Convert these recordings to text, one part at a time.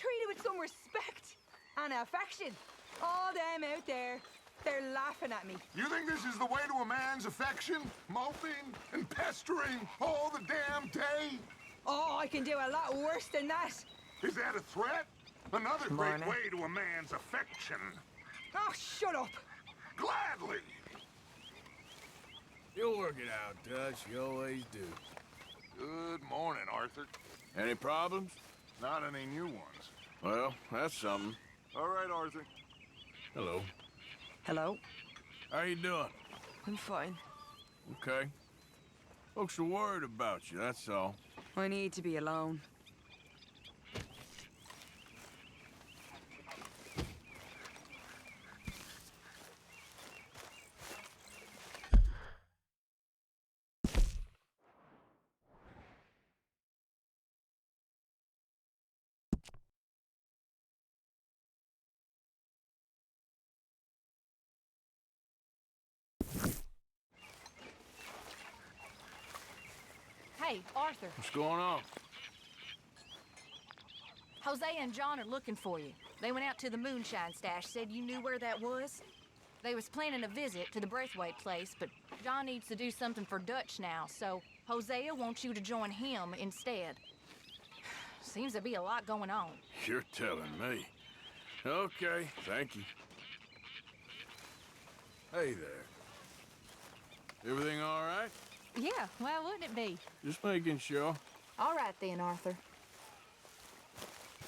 treated with some respect and affection. All them out there, they're laughing at me. You think this is the way to a man's affection? Moping and pestering all the damn day? Oh, I can do a lot worse than that. Is that a threat? Another great Morning. way to a man's affection. Oh, shut up. Gladly. You'll work it out, Dutch. You always do. Good morning, Arthur. Any problems? Not any new ones. Well, that's something. All right, Arthur. Hello. Hello. How you doing? I'm fine. Okay. Folks are worried about you, that's all. I need to be alone. Hey, Arthur. What's going on? Jose and John are looking for you. They went out to the moonshine stash, said you knew where that was. They was planning a visit to the Braithwaite place, but John needs to do something for Dutch now, so Hosea wants you to join him instead. Seems to be a lot going on. You're telling me. Okay, thank you. Hey there. Everything all right? Yeah, why wouldn't it be? Just making sure. All right then, Arthur.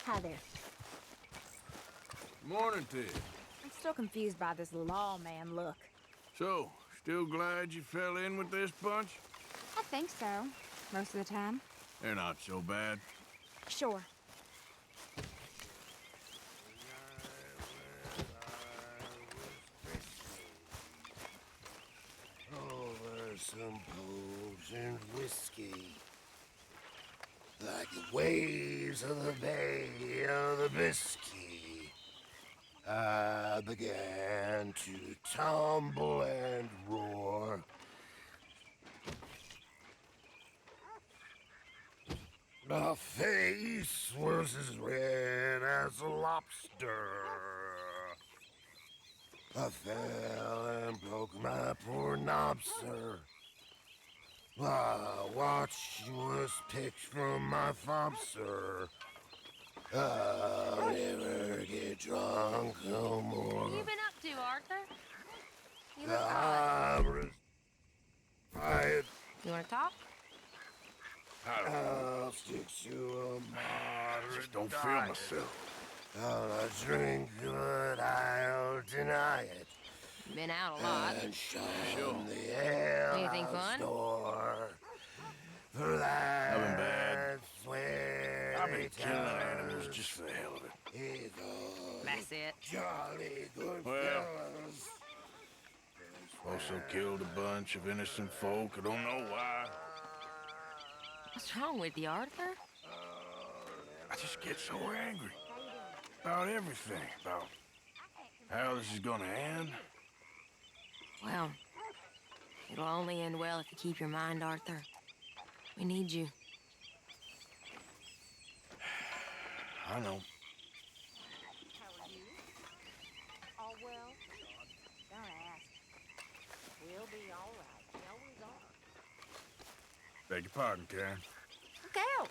Hi there. Morning to you. I'm still confused by this lawman look. So, still glad you fell in with this bunch? I think so, most of the time. They're not so bad. Sure. Over some potion whiskey, like the waves of the Bay of the Biscay, I began to tumble and roar. My face was as red as a lobster. I fell and broke my poor knob, sir. My watch was picked from my fob, sir. I'll never get drunk no more. What have you been up to, Arthur? You look I'm retired. You want to talk? I'll stick to a moderate Just don't feel diet. myself. I'll drink, but I'll deny it. Been out a lot. And shun Sure. the hell Anything fun? door. For that Nothing bad. where I've been they killing turn animals just for the hell of it. is all That's it. jolly good Well. fellas. Also killed a bunch of innocent folk. I don't know why. What's wrong with you, Arthur? I just get so angry. About everything. About how this is gonna end. Well, it'll only end well if you keep your mind, Arthur. We need you. I know. How are you? All well? Don't ask. We'll be all right. We always are. Beg your pardon, Karen. Look out!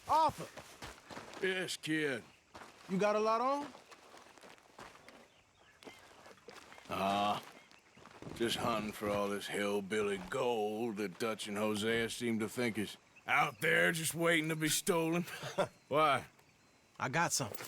Arthur, Yes, kid. you got a lot on? Just hunting for all this hillbilly gold that Dutch and Hosea seem to think is out there just waiting to be stolen. Why? I got something.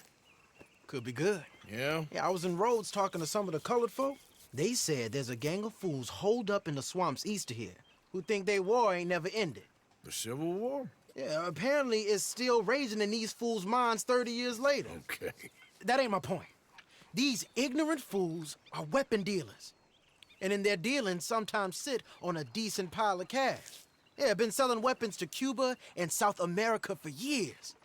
Could be good. Yeah? Yeah, I was in Rhodes talking to some of the colored folk. They said there's a gang of fools holed up in the swamps east of here who think their war ain't never ended. The Civil War? Yeah, apparently it's still raging in these fools' minds 30 years later. Okay. That ain't my point. These ignorant fools are weapon dealers. And in their dealing, sometimes sit on a decent pile of cash. Yeah, been selling weapons to Cuba and South America for years.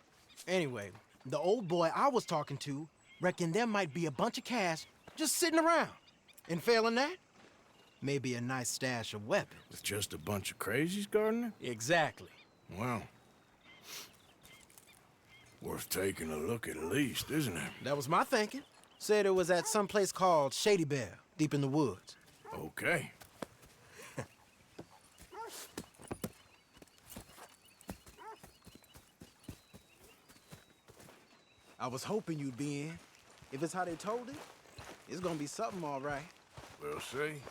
Anyway, the old boy I was talking to reckoned there might be a bunch of cash just sitting around. And failing that, maybe a nice stash of weapons. With just a bunch of crazies, Gardner? Exactly. Well, worth taking a look at least, isn't it? That was my thinking. Said it was at some place called Shady Belle, deep in the woods. Okay. I was hoping you'd be in. If it's how they told it, it's gonna be something all right. We'll see.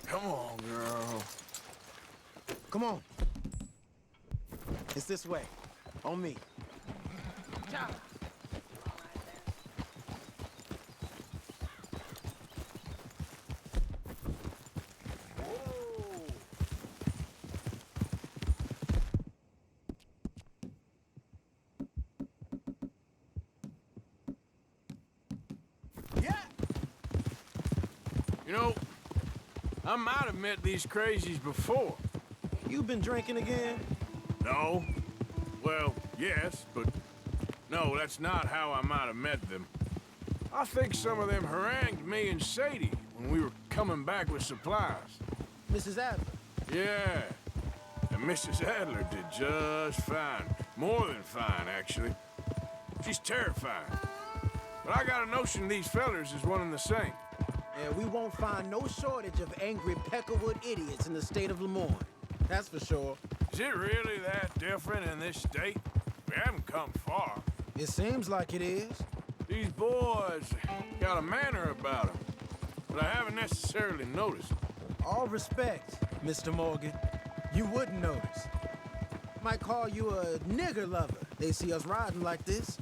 Come on, girl. Come on. It's this way. On me. Yeah. You know, I might have met these crazies before. You been drinking again? No. Well, yes, but no, that's not how I might have met them. I think some of them harangued me and Sadie when we were coming back with supplies. Mrs. Adler. Yeah, and Mrs. Adler did just fine. More than fine, actually. She's terrifying. But I got a notion these fellers is one and the same. Yeah, we won't find no shortage of angry Peckerwood idiots in the state of Lemoyne. That's for sure. Is it really that different in this state? We haven't come far. It seems like it is. These boys got a manner about them, but I haven't necessarily noticed. All respect, Mr. Morgan. You wouldn't notice. Might call you a nigger lover. They see us riding like this.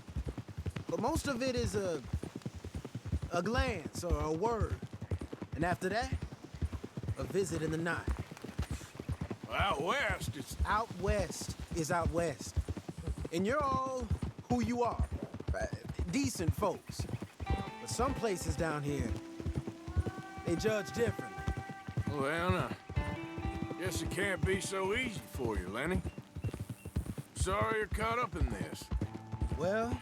But most of it is a glance or a word. And after that, a visit in the night. Well, out west, it's... Out west is out west. And you're all who you are. Decent folks. But some places down here, they judge differently. Well, now, guess it can't be so easy for you, Lenny. Sorry you're caught up in this. Well,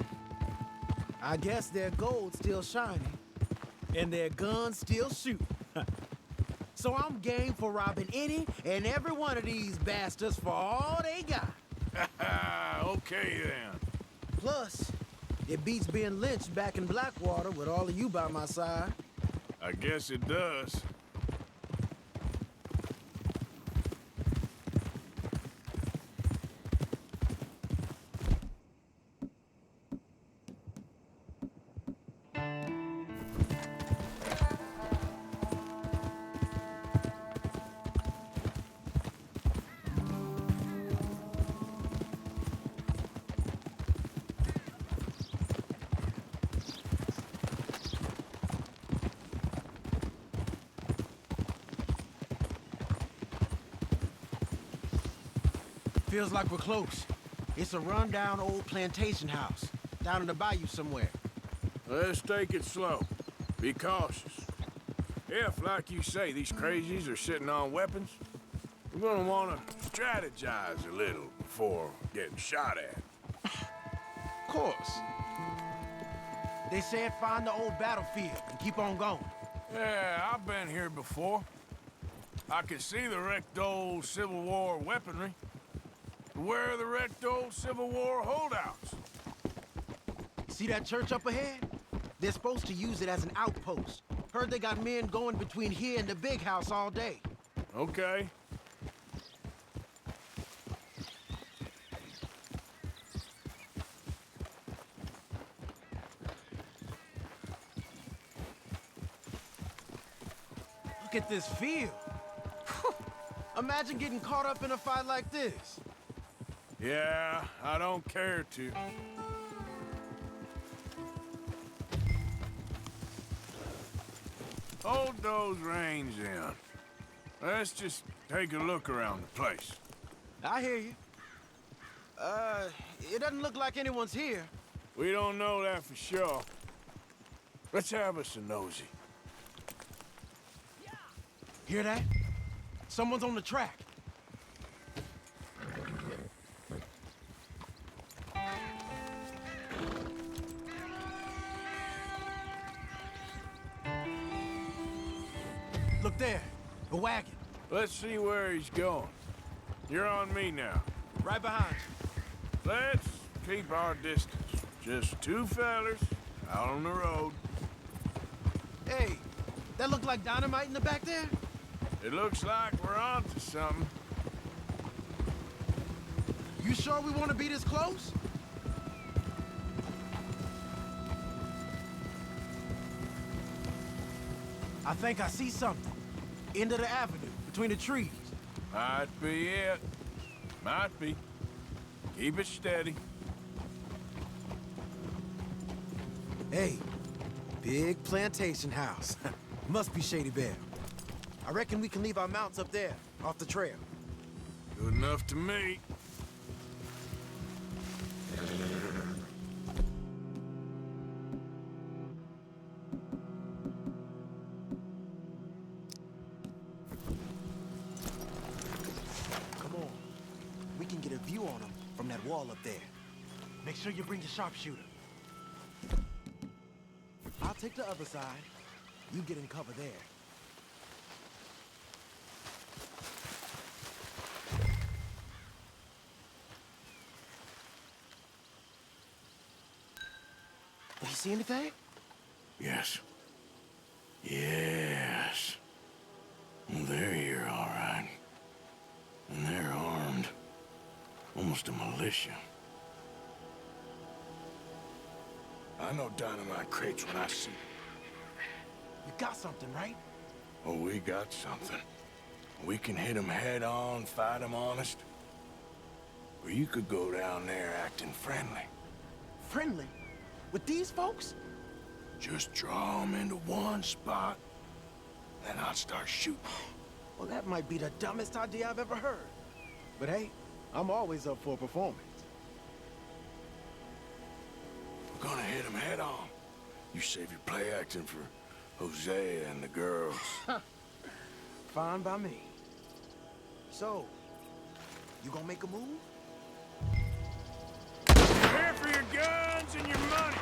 I guess their gold's still shining, and their guns still shoot. So I'm game for robbing any and every one of these bastards for all they got. Okay, then. Plus, it beats being lynched back in Blackwater with all of you by my side. I guess it does. Feels like we're close. It's a rundown old plantation house, down in the bayou somewhere. Let's take it slow. Be cautious. If, like you say, these crazies are sitting on weapons, we're gonna want to strategize a little before getting shot at. Of course. They said find the old battlefield and keep on going. Yeah, I've been here before. I can see the wrecked old Civil War weaponry. Where are the wrecked old Civil War holdouts? See that church up ahead? They're supposed to use it as an outpost. Heard they got men going between here and the big house all day. Okay. Look at this field. Imagine getting caught up in a fight like this. Yeah, I don't care to. Hold those reins in. Let's just take a look around the place. I hear you. It doesn't look like anyone's here. We don't know that for sure. Let's have us a nosy. Hear that? Someone's on the track. Look there, a wagon. Let's see where he's going. You're on me now. Right behind you. Let's keep our distance. Just two fellers out on the road. Hey, that look like dynamite in the back there? It looks like we're onto something. You sure we want to be this close? I think I see something. End of the avenue, between the trees. Might be it. Might be. Keep it steady. Hey, big plantation house. Must be Shady Belle. I reckon we can leave our mounts up there, off the trail. Good enough to me. Come on. We can get a view on them from that wall up there. Make sure you bring your sharpshooter. I'll take the other side. You get in cover there. Do you see anything? Yes. Yes. Well, they're here, all right. And they're armed. Almost a militia. I know dynamite crates when I see them. You got something, right? Oh, we got something. We can hit them head on, fight them honest. Or you could go down there acting friendly. Friendly? With these folks? Just draw them into one spot, then I'll start shooting. Well, that might be the dumbest idea I've ever heard. But hey, I'm always up for a performance. We're gonna hit them head on. You save your play acting for Hosea and the girls. Fine by me. So, you gonna make a move? You're here for your guns and your money.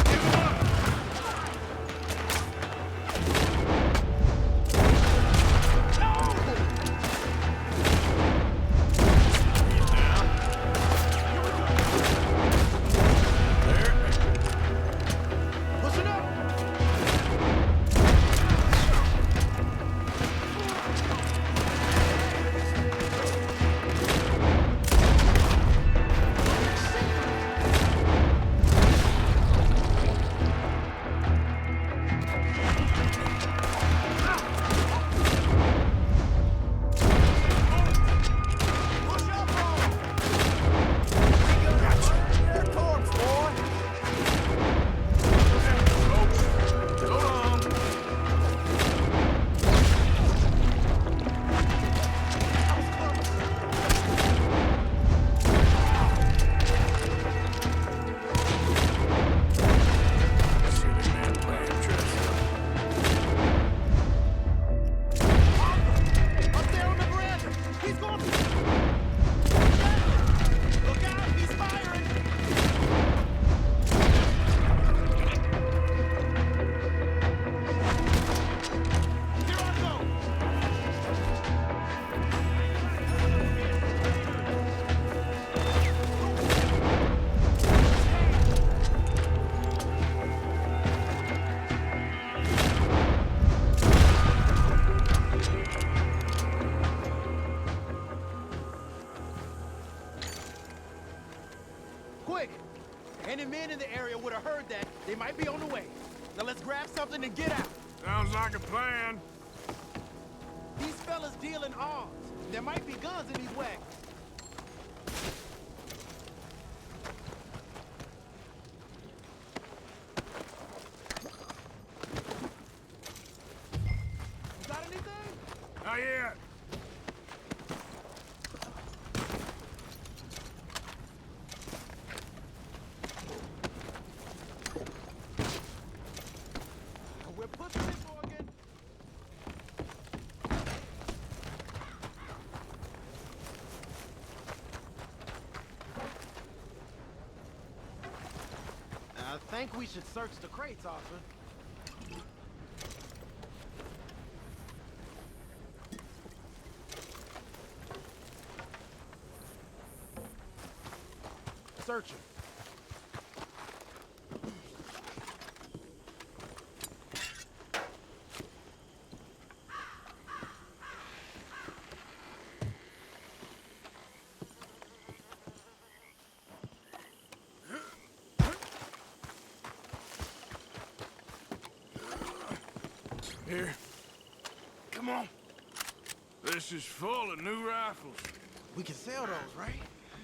Give 'em up. Quick! Any men in the area would have heard that. They might be on the way. Now let's grab something and get out. Sounds like a plan. These fellas deal in arms. There might be guns in these wagons. You got anything? Not yet. think we should search the crates, Arthur. Search it. Here. Come on. This is full of new rifles. We can sell those, right?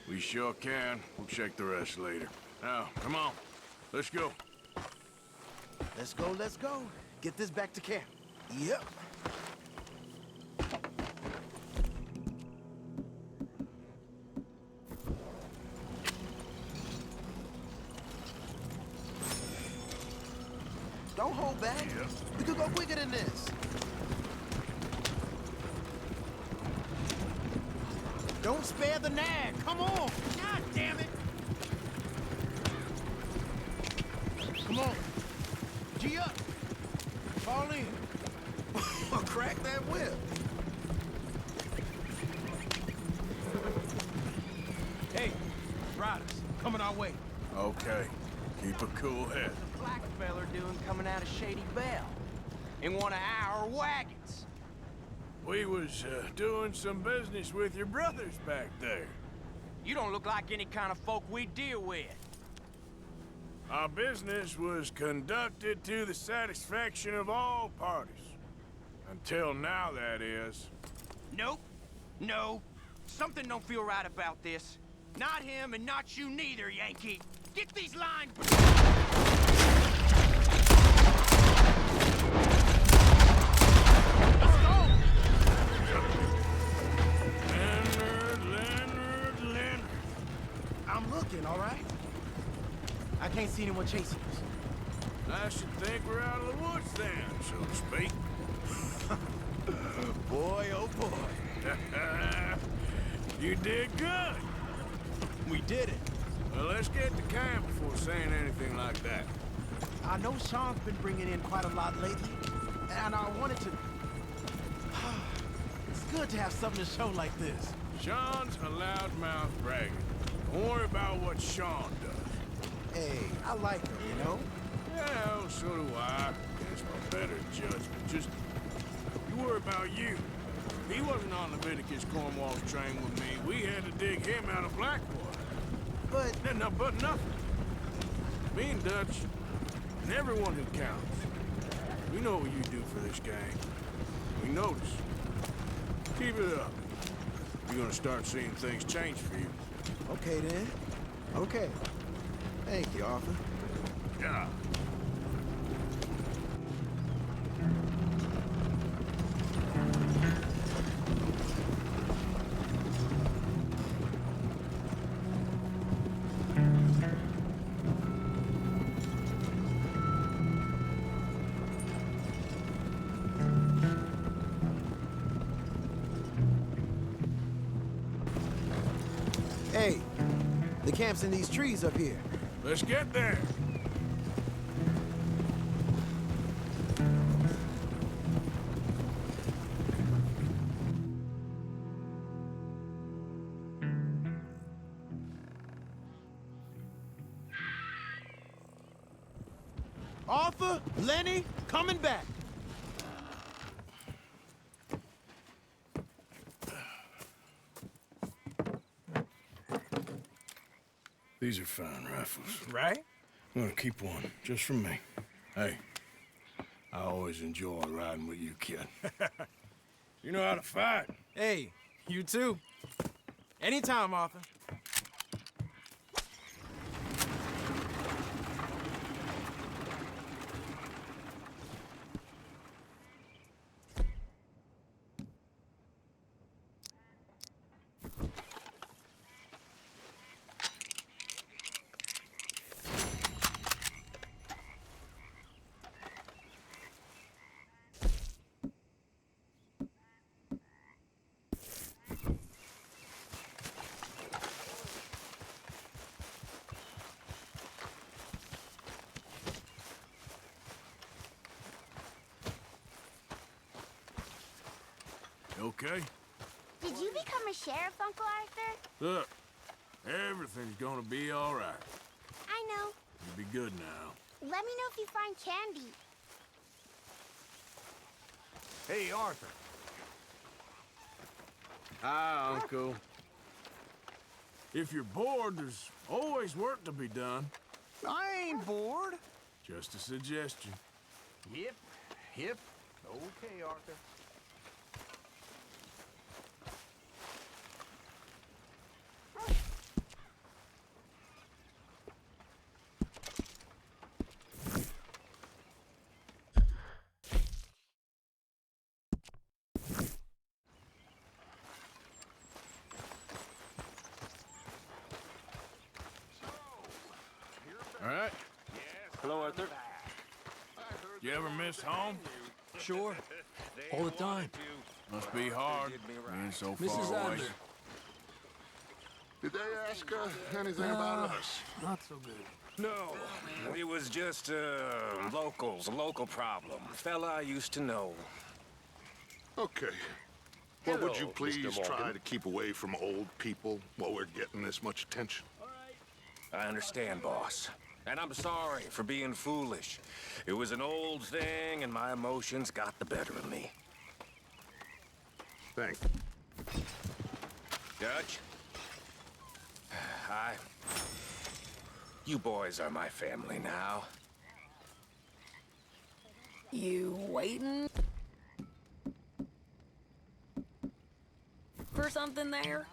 We sure can. We'll check the rest later. Now, come on. Let's go. Let's go, let's go. Get this back to camp. Yep. Don't hold back. Yep. We could go quicker than this. Don't spare the nag. Come on. God damn it. Come on. G up. Fall in. Crack that whip. Hey, riders, coming our way. Okay. Keep a cool head. Black feller doing coming out of Shady Belle in one of our wagons? We was doing some business with your brothers back there. You don't look like any kind of folk we deal with. Our business was conducted to the satisfaction of all parties. Until now, that is. Nope. No. Something don't feel right about this. Not him and not you neither, Yankee. Get these lines... Let's go! Leonard. I'm looking, all right? I can't see anyone chasing us. I should think we're out of the woods then, so to speak. Boy, oh boy. You did good. We did it. Well, let's get to camp before saying anything like that. I know Sean's been bringing in quite a lot lately, and I wanted to... It's good to have something to show like this. Sean's a loudmouth bragger. Don't worry about what Sean does. Hey, I like him, you know? Yeah, well, so do I. Guess my better judgment. Just, you worry about you. He wasn't on Leviticus Cornwall's train with me. We had to dig him out of Blackwater. But... No, but nothing. Me and Dutch, and everyone who counts. We know what you do for this gang. We notice. Keep it up. You're gonna start seeing things change for you. Okay, then. Okay. Thank you, Arthur. Yeah. Hey, the camp's in these trees up here. Let's get there. Arthur, Lenny, coming back. These are fine rifles. Right? I'm gonna keep one, just for me. Hey, I always enjoy riding with you, kid. You know how to fight. Hey, you too. Anytime, Arthur. Okay? Did you become a sheriff, Uncle Arthur? Look, everything's gonna be all right. I know. You'll be good now. Let me know if you find candy. Hey, Arthur. Hi, Uncle. If you're bored, there's always work to be done. I ain't bored. Just a suggestion. Yep. Okay, Arthur. All right? Hello, Arthur. You ever miss home? Sure. All the time. Must be hard being so Mrs. far away. Adler. Did they ask anything about us? Not so good. No, it was just locals, a local problem. Fella I used to know. Okay. Well, would you Hello, please Mr. Morgan. try to keep away from old people while we're getting this much attention? I understand, boss. And I'm sorry for being foolish. It was an old thing, and my emotions got the better of me. Thanks. Dutch? Hi. You boys are my family now. You waiting for something there?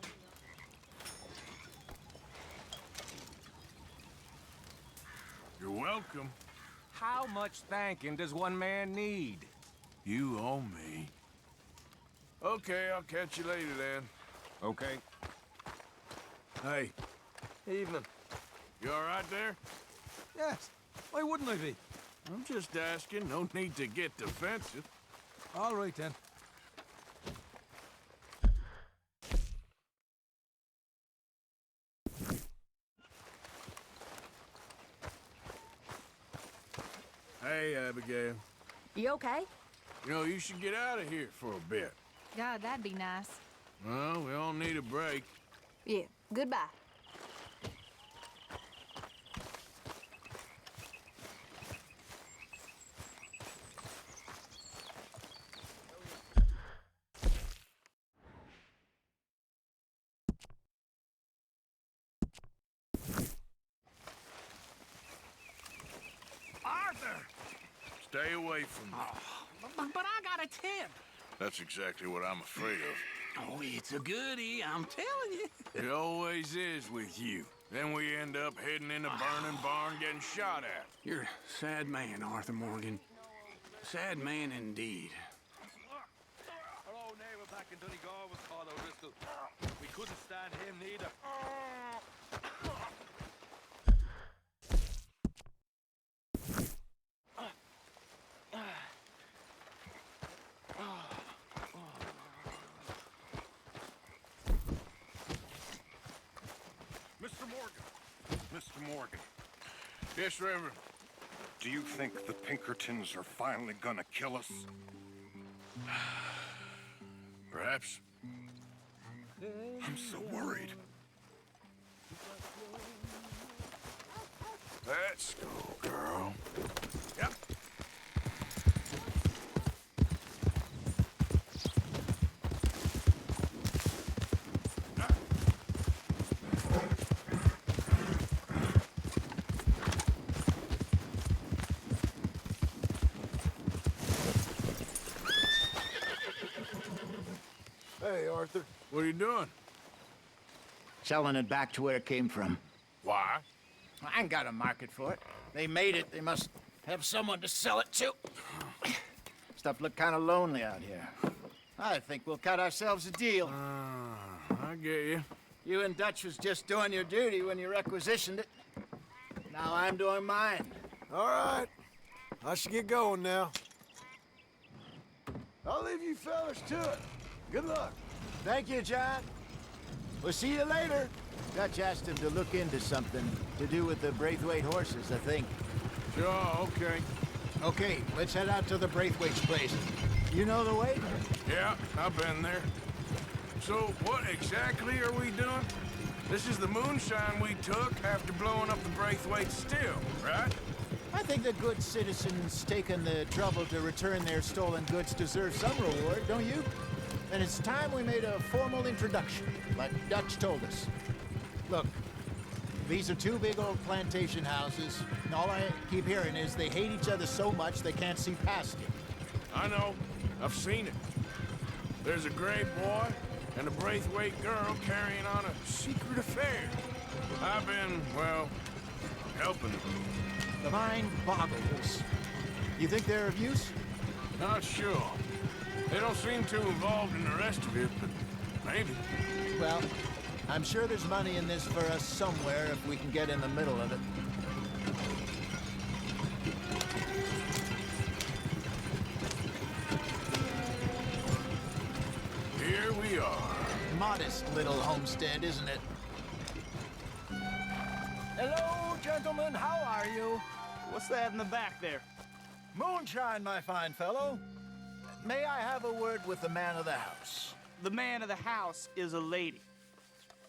You're welcome. How much thanking does one man need? You owe me. Okay, I'll catch you later then. Okay. Hey, Evening. you all right there? Yes. Why wouldn't I be? I'm just asking. No need to get defensive. All right, then. Hey, Abigail. You okay? You know, you should get out of here for a bit. God, that'd be nice. Well, we all need a break. Yeah, goodbye. Arthur! Stay away from me. But I got a tip. That's exactly what I'm afraid of. Oh, it's a goodie, I'm telling you. It always is with you. Then we end up heading in a burning barn getting shot at. You're a sad man, Arthur Morgan. Sad man indeed. Our old neighbor back in Donegal was called O'Driscoll. We couldn't stand him neither. Mr. Morgan. Mr. Morgan. Yes, Reverend. Do you think the Pinkertons are finally gonna kill us? Perhaps. I'm so worried. Let's go, girl. Yep. Hey, Arthur. What are you doing? Selling it back to where it came from. Why? I ain't got a market for it. They made it. They must have someone to sell it to. Stuff look kind of lonely out here. I think we'll cut ourselves a deal. I get you. You and Dutch was just doing your duty when you requisitioned it. Now I'm doing mine. All right. I should get going now. I'll leave you fellas to it. Good luck. Thank you, John. We'll see you later. Dutch asked him to look into something to do with the Braithwaite horses, I think. Sure, okay. Okay, let's head out to the Braithwaite's place. You know the way? Yeah, I've been there. So, what exactly are we doing? This is the moonshine we took after blowing up the Braithwaite still, right? I think the good citizens taking the trouble to return their stolen goods deserve some reward, don't you? And it's time we made a formal introduction, like Dutch told us. Look, these are two big old plantation houses, and all I keep hearing is they hate each other so much they can't see past it. I know. I've seen it. There's a gray boy and a Braithwaite girl carrying on a secret affair. I've been, well, helping them. The mind boggles. You think they're of use? Not sure. They don't seem too involved in the rest of it, but maybe. Well, I'm sure there's money in this for us somewhere if we can get in the middle of it. Here we are. Modest little homestead, isn't it? Hello, gentlemen. How are you? What's that in the back there? Moonshine, my fine fellow. May I have a word with the man of the house? The man of the house is a lady.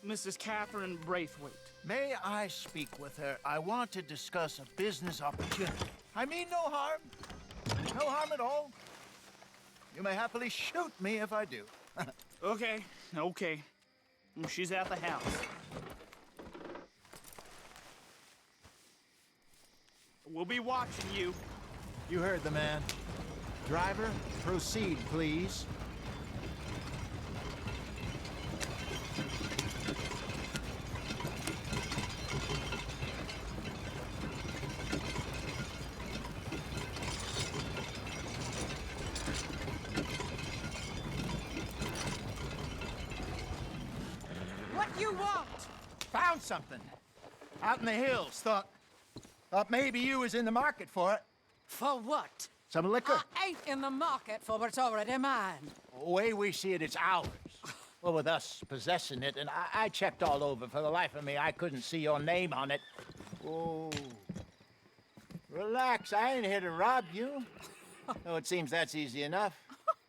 Mrs. Catherine Braithwaite. May I speak with her? I want to discuss a business opportunity. I mean no harm. No harm at all. You may happily shoot me if I do. Okay. She's at the house. We'll be watching you. You heard the man. Driver, proceed, please. What you want? Found something. Out in the hills. Thought maybe you was in the market for it. For what? Some liquor. I ain't in the market for what's already mine. The way we see it, it's ours. Well, with us possessing it, and I checked all over. For the life of me, I couldn't see your name on it. Oh. Relax, I ain't here to rob you. Though it seems that's easy enough.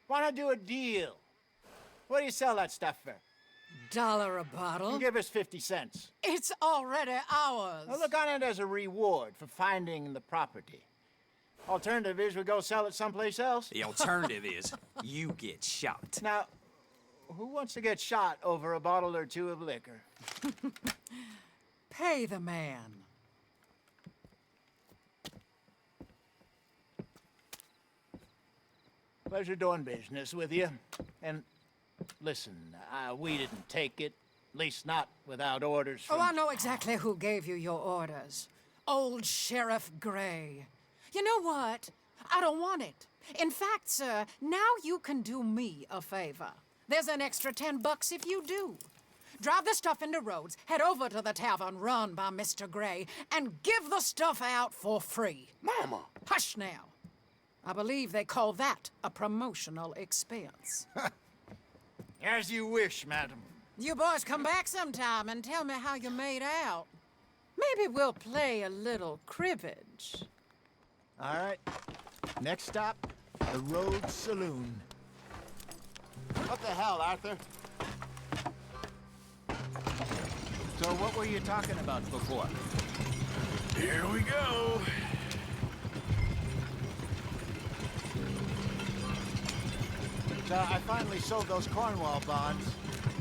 Why not do a deal? What do you sell that stuff for? $1 a bottle? Give us 50 cents. It's already ours. Well, look on it as a reward for finding the property. Alternative is we go sell it someplace else. The alternative is you get shot. Now, who wants to get shot over a bottle or two of liquor? Pay the man. Pleasure doing business with you. And listen, we didn't take it. At least not without orders from... Oh, I know exactly who gave you your orders. Old Sheriff Gray. You know what? I don't want it. In fact, sir, now you can do me a favor. There's an extra $10 if you do. Drive the stuff into Rhodes, head over to the tavern run by Mr. Gray, and give the stuff out for free. Mama! Hush now. I believe they call that a promotional expense. As you wish, madam. You boys come back sometime and tell me how you made out. Maybe we'll play a little cribbage. All right. Next stop, the Rhodes Saloon. What the hell, Arthur? So what were you talking about before? Here we go. So I finally sold those Cornwall bonds.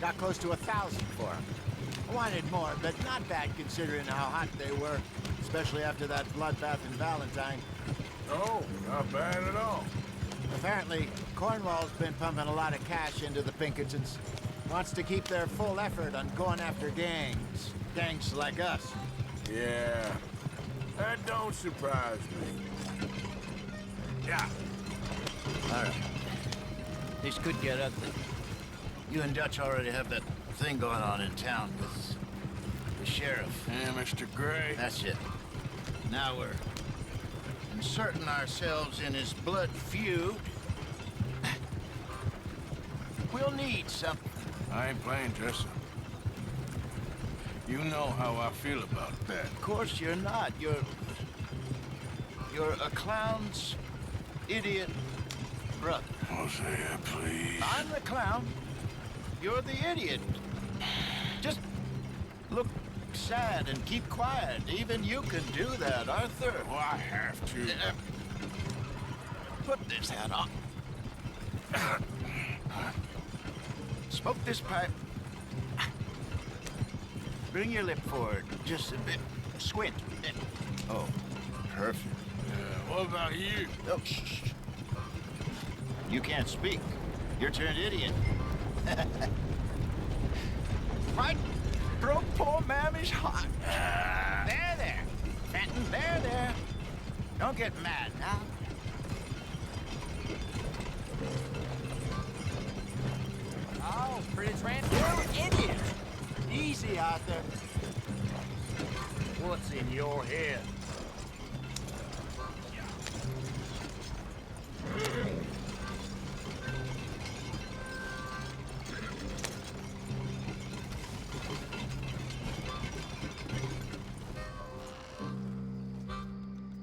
Got close to 1,000 for them. I wanted more, but not bad considering how hot they were, especially after that bloodbath in Valentine. Oh, not bad at all. Apparently, Cornwall's been pumping a lot of cash into the Pinkertons. Wants to keep their full effort on going after gangs. Gangs like us. Yeah, that don't surprise me. Yeah. All right. This could get ugly. You and Dutch already have that thing going on in town with the sheriff. Yeah, Mr. Gray. That's it. Now we're inserting ourselves in his blood feud. We'll need something. I ain't playing dress up. You know how I feel about that. Of course you're not. You're a clown's idiot brother. Hosea, please. I'm the clown. You're the idiot. Just look sad and keep quiet. Even you can do that, Arthur. Oh, I have to. Put this hat on. Smoke this pipe. Bring your lip forward just a bit. Squint. Oh, perfect. What about you? Oh, shh. You can't speak. You're turned idiot. Right broke poor Mammy's heart. There. Fenton, there. Don't get mad now. Oh, pretty transparent idiot. Easy, Arthur. What's in your head?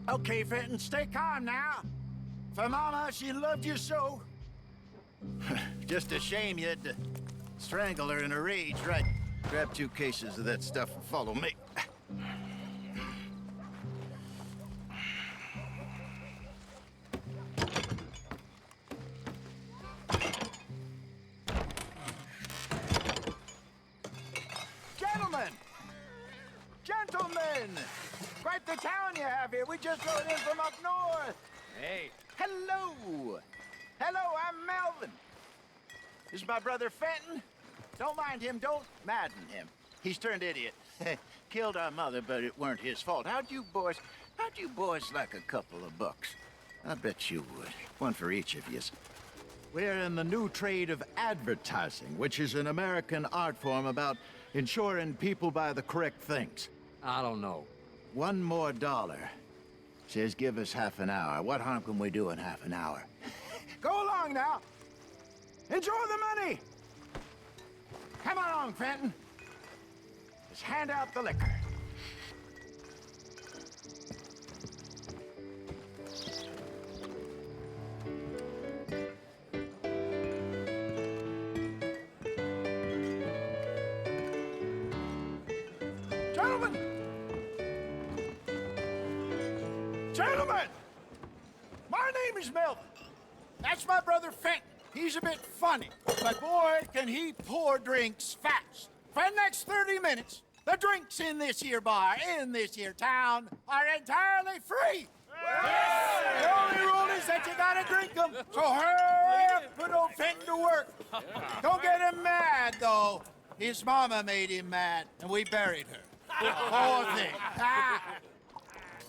Okay, Fenton, stay calm now. For Mama, she loved you so. Just a shame you had to strangle her in a rage, right? Grab 2 cases of that stuff and follow me. Gentlemen! Quite the town you have here. We just rode in from up north. Hey. Hello, I'm Melvin. This is my brother Fenton. Don't mind him, don't madden him. He's turned idiot. Killed our mother, but it weren't his fault. How'd you boys like a couple of bucks? I bet you would. One for each of yous. We're in the new trade of advertising, which is an American art form about ensuring people buy the correct things. I don't know. $1 more. Says give us half an hour. What harm can we do in half an hour? Go along now. Enjoy the money. Come along, Fenton. Just hand out the liquor. Gentlemen! My name is Melvin. That's my brother Fenton. He's a bit funny, but boy, can he pour drinks fast. For the next 30 minutes, the drinks in this here bar, in this here town, are entirely free. Yes! The only rule is that you gotta drink them. So hurry up, put old Fenton to work. Don't get him mad, though. His mama made him mad, and we buried her. Poor thing.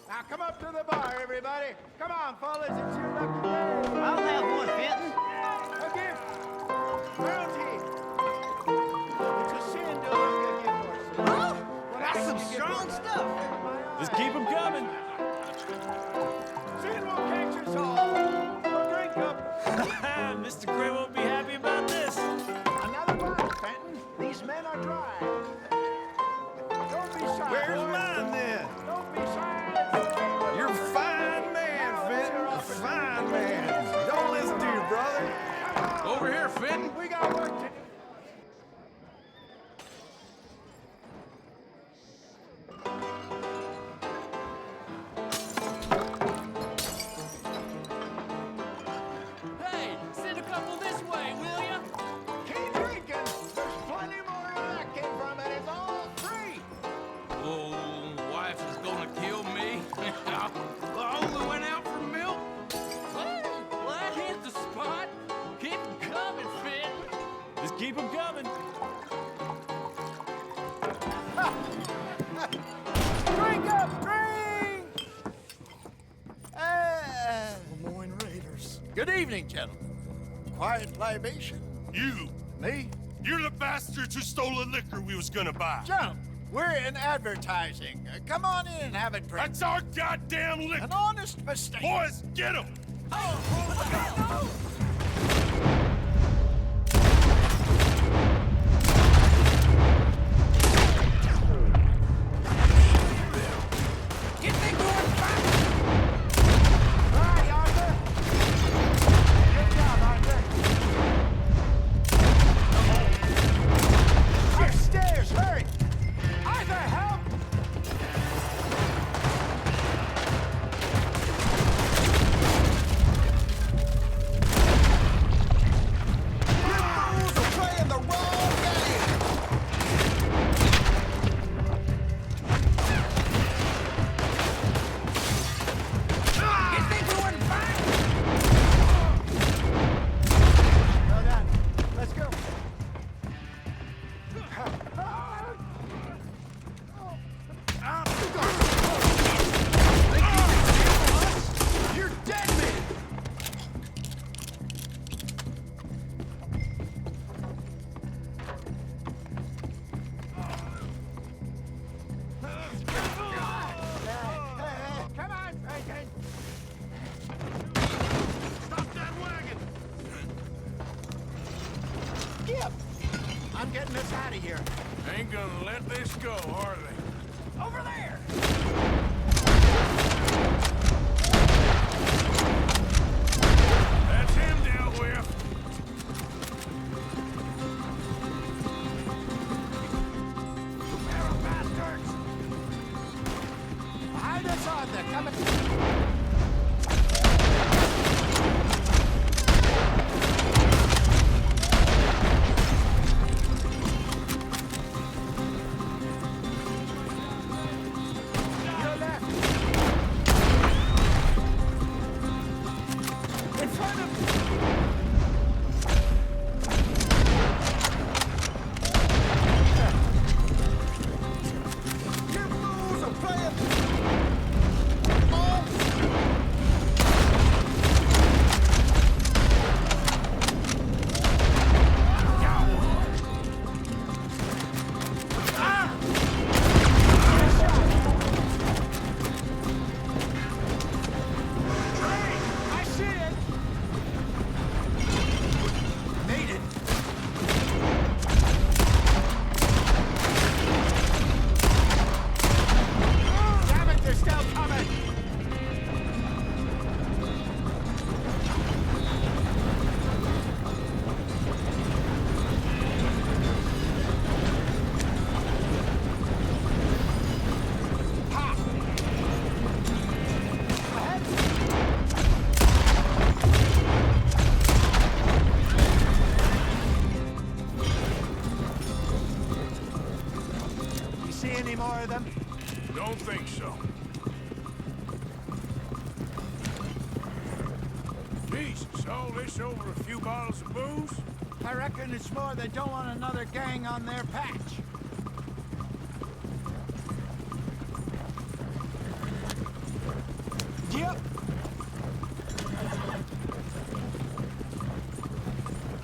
Now come up to the bar, everybody. Come on, fellas, it's your lucky day. I'll have one, Fenton. A gift. Bounty. It's a sin to look at you for. Oh, that's some strong stuff. Just keep them coming. Sin will catch us all. We'll drink up. Mr. Gray won't be happy about this. Another one, Fenton. These men are dry. Don't be shy. Where's boys. mine, then? Don't be shy. You're a fine man, Fenton. A fine man. Don't listen to your brother. Over here, Fenton. We got work to do. Hey, send a couple this way, will ya? Keep drinking. There's plenty more where that came from, and it's all free. Oh, wife is gonna kill me. I only went out for milk. Well, that hit the spot. Keep them coming, Fenton. Just keep them coming. Drink up, drink! Lemoyne Raiders. Good evening, gentlemen. Quiet libation. You! Me? You're the bastards who stole the liquor we was gonna buy. Jump! We're in advertising. Come on in and have a drink. That's our goddamn liquor! An honest mistake. Boys, get him! Get me going back! All right, Arthur. Good job, Arthur. Let's go, Harley. Over there! That's him dealt with. Arrow bastards! Behind us, Arthur. Coming. Your left. In front of you fools are playing. I see it. Made it. Damn it, they're still coming. Ha! Ahead. You see any more of them? Don't think so. Jesus, all this over a few bottles of booze? I reckon it's more they don't want another gang on their patch. Yep.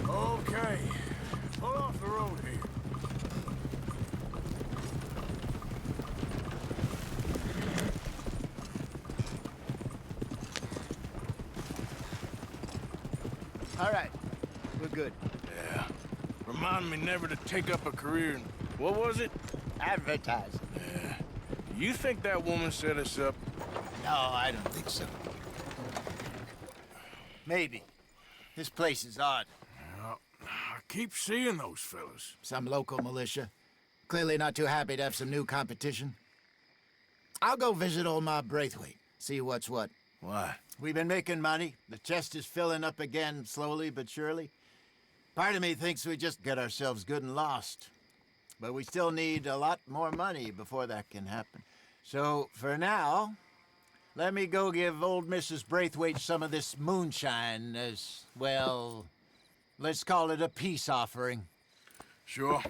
Okay. Pull off the road here. All right. We're good. Yeah. Remind me never to take up a career in... What was it? Advertising. Yeah. You think that woman set us up? No, I don't think so. Maybe. This place is odd. Well, I keep seeing those fellas. Some local militia. Clearly not too happy to have some new competition. I'll go visit old Ma Braithwaite, see what's what. Why? We've been making money. The chest is filling up again, slowly but surely. Part of me thinks we just get ourselves good and lost. But we still need a lot more money before that can happen. So, for now, let me go give old Mrs. Braithwaite some of this moonshine as, well, let's call it a peace offering. Sure.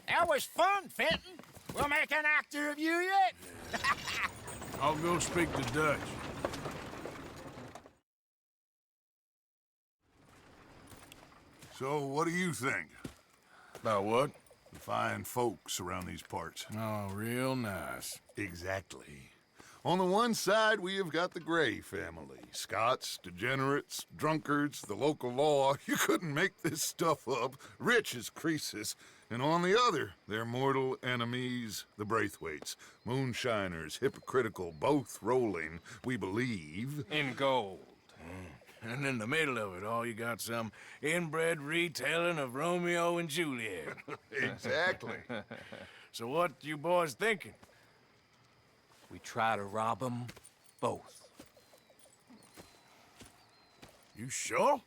That was fun, Fenton. We'll make an actor of you yet. I'll go speak to Dutch. So, what do you think? About what? The fine folks around these parts. Oh, real nice. Exactly. On the one side, we have got the Gray family. Scots, degenerates, drunkards, the local law. You couldn't make this stuff up. Rich as Croesus. And on the other, their mortal enemies, the Braithwaites. Moonshiners, hypocritical, both rolling, we believe. In gold. And in the middle of it all, you got some inbred retelling of Romeo and Juliet. Exactly. So what you boys thinking? We try to rob them both. You sure?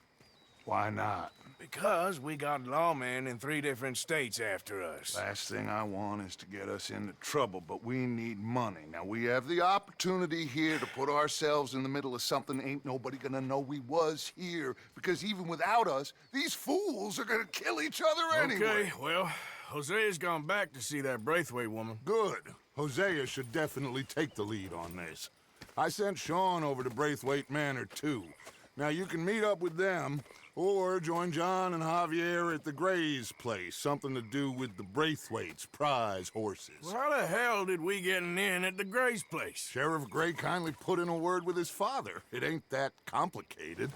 Why not? Because we got lawmen in 3 different states after us. Last thing I want is to get us into trouble, but we need money. Now, we have the opportunity here to put ourselves in the middle of something ain't nobody gonna know we was here, because even without us, these fools are gonna kill each other anyway. Okay, well, Hosea's gone back to see that Braithwaite woman. Good. Hosea should definitely take the lead on this. I sent Sean over to Braithwaite Manor, too. Now, you can meet up with them, or join John and Javier at the Gray's place. Something to do with the Braithwaite's prize horses. Well, how the hell did we get in at the Gray's place? Sheriff Gray kindly put in a word with his father. It ain't that complicated.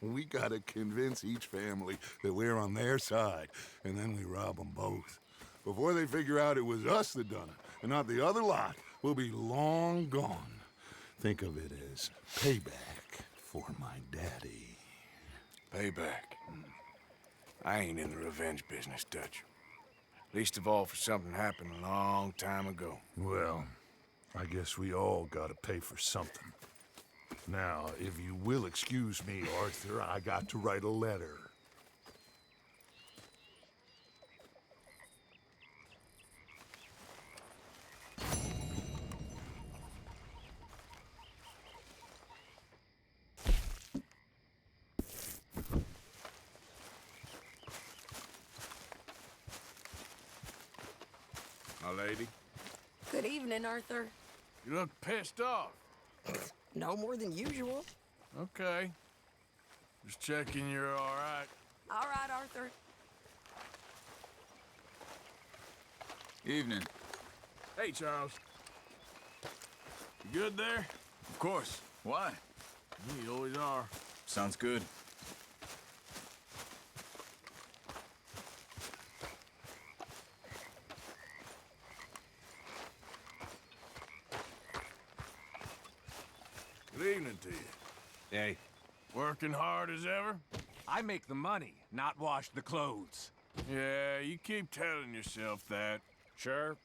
We gotta convince each family that we're on their side, and then we rob them both. Before they figure out it was us that done it, and not the other lot, we'll be long gone. Think of it as payback for my daddy. Payback. I ain't in the revenge business, Dutch. Least of all for something happened a long time ago. Well, I guess we all gotta pay for something. Now, if you will excuse me, Arthur, I got to write a letter. My lady, Good evening, Arthur. you look pissed off. No more than usual. Okay. Just checking you're all right. All right, Arthur. Evening. Hey, Charles. You good there? Of course. Why? You always are. Sounds good. Good evening to you. Hey, Working hard as ever? I make the money, not wash the clothes. Yeah, you keep telling yourself that. Sure,